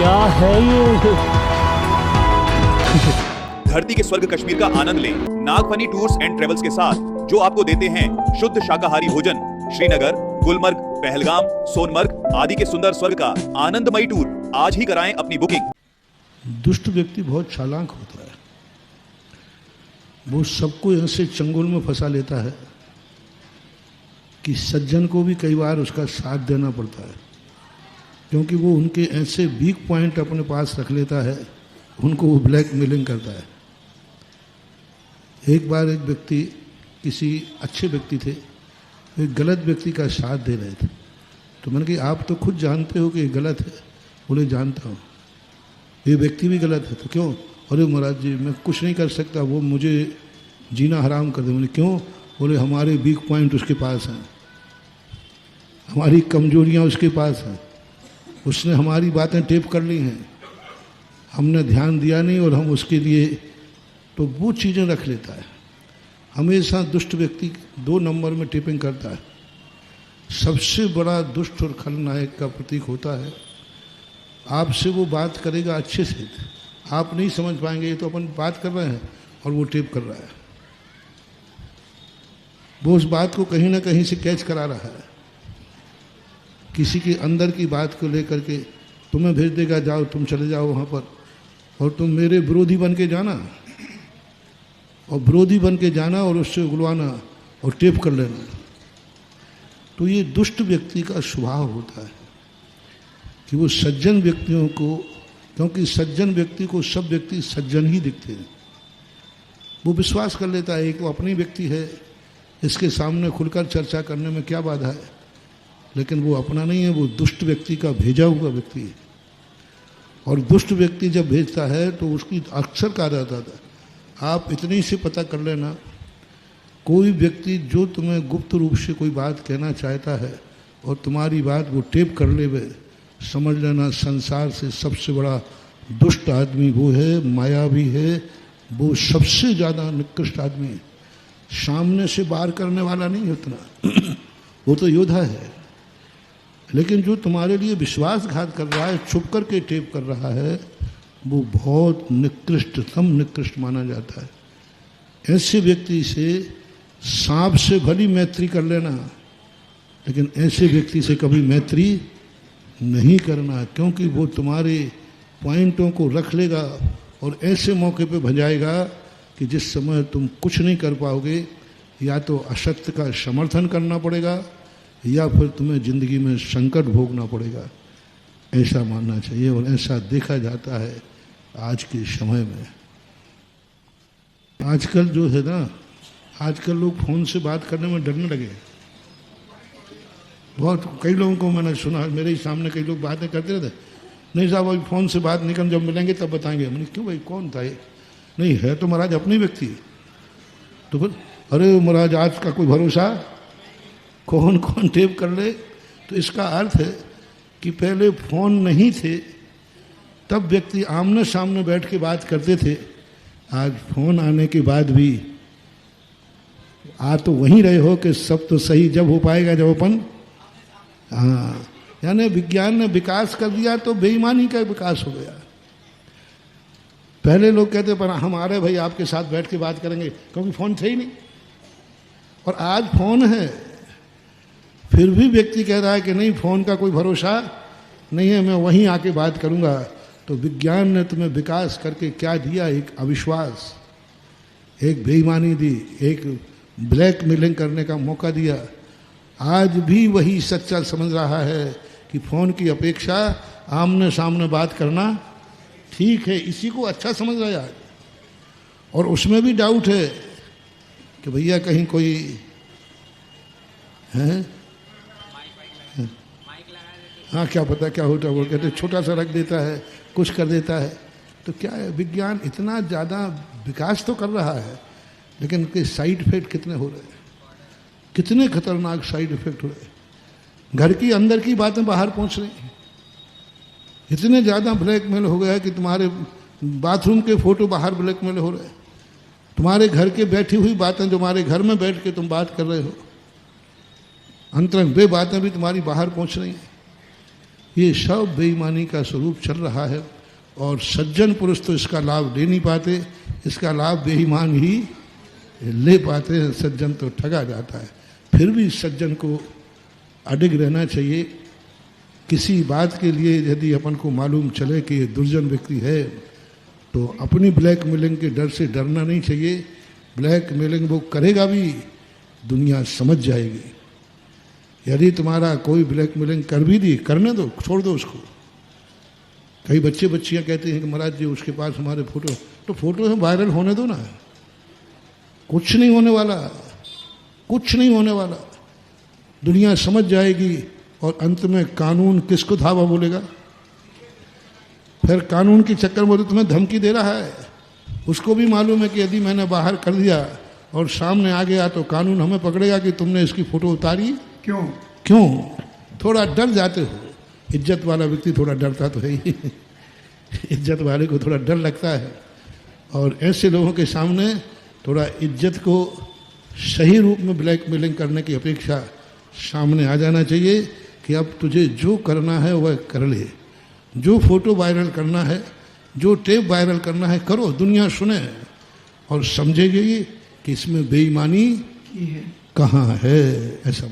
क्या है ये? धरती के स्वर्ग कश्मीर का आनंद लें नागफनी टूर्स एंड ट्रेवल्स के साथ, जो आपको देते हैं शुद्ध शाकाहारी भोजन। श्रीनगर, गुलमर्ग, पहलगाम, सोनमर्ग आदि के सुंदर स्वर्ग का आनंदमयी टूर आज ही कराएं अपनी बुकिंग। दुष्ट व्यक्ति बहुत चालाक होता है, वो सबको ऐसे चंगुल में फंसा लेता है कि सज्जन को भी कई बार उसका साथ देना पड़ता है, क्योंकि वो उनके ऐसे वीक पॉइंट अपने पास रख लेता है, उनको वो ब्लैकमेलिंग करता है। एक बार एक व्यक्ति, किसी अच्छे व्यक्ति थे, एक गलत व्यक्ति का साथ दे रहे थे, तो मैंने कहा आप तो खुद जानते हो कि ये गलत है। बोले जानता हूँ, ये व्यक्ति भी गलत है। तो क्यों? अरे महाराज जी मैं कुछ नहीं कर सकता, वो मुझे जीना हराम कर दे। बोले क्यों? बोले हमारे वीक पॉइंट उसके पास हैं, हमारी कमजोरियाँ उसके पास हैं, उसने हमारी बातें टेप कर ली हैं, हमने ध्यान दिया नहीं और हम उसके लिए, तो वो चीज़ें रख लेता है। हमेशा दुष्ट व्यक्ति 2 नंबर में टेपिंग करता है। सबसे बड़ा दुष्ट और खलनायक का प्रतीक होता है, आपसे वो बात करेगा अच्छे से, आप नहीं समझ पाएंगे ये तो अपन बात कर रहे हैं और वो टेप कर रहा है, वो उस बात को कहीं ना कहीं से कैच करा रहा है, किसी के अंदर की बात को लेकर के तुम्हें भेज देगा, जाओ तुम चले जाओ वहाँ पर और तुम मेरे विरोधी बन के जाना, और विरोधी बन के जाना और उससे उगलवाना और टेप कर लेना। तो ये दुष्ट व्यक्ति का स्वभाव होता है कि वो सज्जन व्यक्तियों को, क्योंकि सज्जन व्यक्ति को सब व्यक्ति सज्जन ही दिखते हैं, वो विश्वास कर लेता है कि वो अपनी व्यक्ति है, इसके सामने खुलकर चर्चा करने में क्या बाधा है, लेकिन वो अपना नहीं है, वो दुष्ट व्यक्ति का भेजा हुआ व्यक्ति है। और दुष्ट व्यक्ति जब भेजता है तो उसकी अक्सर कहा जाता था, आप इतनी से पता कर लेना, कोई व्यक्ति जो तुम्हें गुप्त रूप से कोई बात कहना चाहता है और तुम्हारी बात वो टेप कर ले, समझ लेना संसार से सबसे बड़ा दुष्ट आदमी वो है, मायावी है, वो सबसे ज़्यादा निकृष्ट आदमी है। सामने से बाहर करने वाला नहीं है उतना, वो तो योद्धा है, लेकिन जो तुम्हारे लिए विश्वासघात कर रहा है, छुप करके टेप कर रहा है, वो बहुत निकृष्टतम निकृष्ट माना जाता है। ऐसे व्यक्ति से सांप से भली मैत्री कर लेना, लेकिन ऐसे व्यक्ति से कभी मैत्री नहीं करना, क्योंकि वो तुम्हारे पॉइंटों को रख लेगा और ऐसे मौके पे भजाएगा कि जिस समय तुम कुछ नहीं कर पाओगे, या तो असत्य का समर्थन करना पड़ेगा या फिर तुम्हें जिंदगी में संकट भोगना पड़ेगा। ऐसा मानना चाहिए और ऐसा देखा जाता है आज के समय में। आजकल जो है ना, आजकल लोग फ़ोन से बात करने में डरने लगे। बहुत कई लोगों को मैंने सुना, मेरे ही सामने कई लोग बातें करते रहते, नहीं साहब अभी फ़ोन से बात नहीं कर, जब मिलेंगे तब बताएंगे। मैंने क्यों भाई, कौन था ये? नहीं है तो महाराज अपनी व्यक्ति है। तो फिर अरे महाराज आज का कोई भरोसा, कौन कौन टेप कर ले। तो इसका अर्थ है कि पहले फ़ोन नहीं थे तब व्यक्ति आमने सामने बैठ के बात करते थे, आज फ़ोन आने के बाद भी आ तो वहीं रहे हो कि सब तो सही जब हो पाएगा जब अपन, हाँ, यानी विज्ञान ने विकास कर दिया तो बेईमानी का विकास हो गया। पहले लोग कहते पर हम आ रहे भाई आपके साथ बैठ के बात करेंगे, क्योंकि फ़ोन थे ही नहीं, और आज फ़ोन है, फिर भी व्यक्ति कह रहा है कि नहीं फ़ोन का कोई भरोसा नहीं है, मैं वहीं आके बात करूंगा। तो विज्ञान ने तुम्हें विकास करके क्या दिया? एक अविश्वास, एक बेईमानी दी, एक ब्लैकमेलिंग करने का मौका दिया। आज भी वही सच्चा समझ रहा है कि फ़ोन की अपेक्षा आमने सामने बात करना ठीक है, इसी को अच्छा समझ रहा है आज। और उसमें भी डाउट है कि भैया कहीं कोई है, हाँ क्या पता क्या होता है, वो कहते छोटा सा रख देता है, कुछ कर देता है। तो क्या है, विज्ञान इतना ज़्यादा विकास तो कर रहा है, लेकिन उनके साइड इफेक्ट कितने हो रहे हैं, कितने खतरनाक साइड इफेक्ट हो रहे हैं। घर की अंदर की बातें बाहर पहुंच रही हैं, इतने ज़्यादा ब्लैकमेल हो गया कि तुम्हारे बाथरूम के फ़ोटो बाहर ब्लैकमेल हो रहे हैं, तुम्हारे घर के बैठी हुई बातें जो हमारे घर में बैठ के तुम बात कर रहे हो, अंतरंग वे बातें भी तुम्हारी बाहर पहुंच रही हैं। ये सब बेईमानी का स्वरूप चल रहा है। और सज्जन पुरुष तो इसका लाभ ले नहीं पाते, इसका लाभ बेईमान ही ले पाते हैं। सज्जन तो ठगा जाता है। फिर भी सज्जन को अडिग रहना चाहिए। किसी बात के लिए यदि अपन को मालूम चले कि ये दुर्जन व्यक्ति है, तो अपनी ब्लैकमेलिंग के डर से डरना नहीं चाहिए। ब्लैकमेलिंग वो करेगा भी, दुनिया समझ जाएगी। यदि तुम्हारा कोई ब्लैकमेलिंग कर भी दी, करने दो, छोड़ दो उसको। कई बच्चे बच्चियां कहते हैं कि महाराज जी उसके पास हमारे फोटो, तो फोटो है वायरल होने दो ना, कुछ नहीं होने वाला, कुछ नहीं होने वाला। दुनिया समझ जाएगी और अंत में कानून किसको धावा बोलेगा। फिर कानून के चक्कर में तो तुम्हें धमकी दे रहा है, उसको भी मालूम है कि यदि मैंने बाहर कर दिया और सामने आ गया तो कानून हमें पकड़ेगा कि तुमने इसकी फोटो उतारी क्यों। क्यों थोड़ा डर जाते हो। इज्जत वाला व्यक्ति थोड़ा डरता तो है ही इज्जत वाले को थोड़ा डर लगता है। और ऐसे लोगों के सामने थोड़ा इज्जत को सही रूप में ब्लैकमेलिंग करने की अपेक्षा सामने आ जाना चाहिए कि अब तुझे जो करना है वह कर ले। जो फोटो वायरल करना है, जो टेप वायरल करना है, करो। दुनिया सुने और समझेगी कि इसमें बेईमानी कहाँ है। ऐसा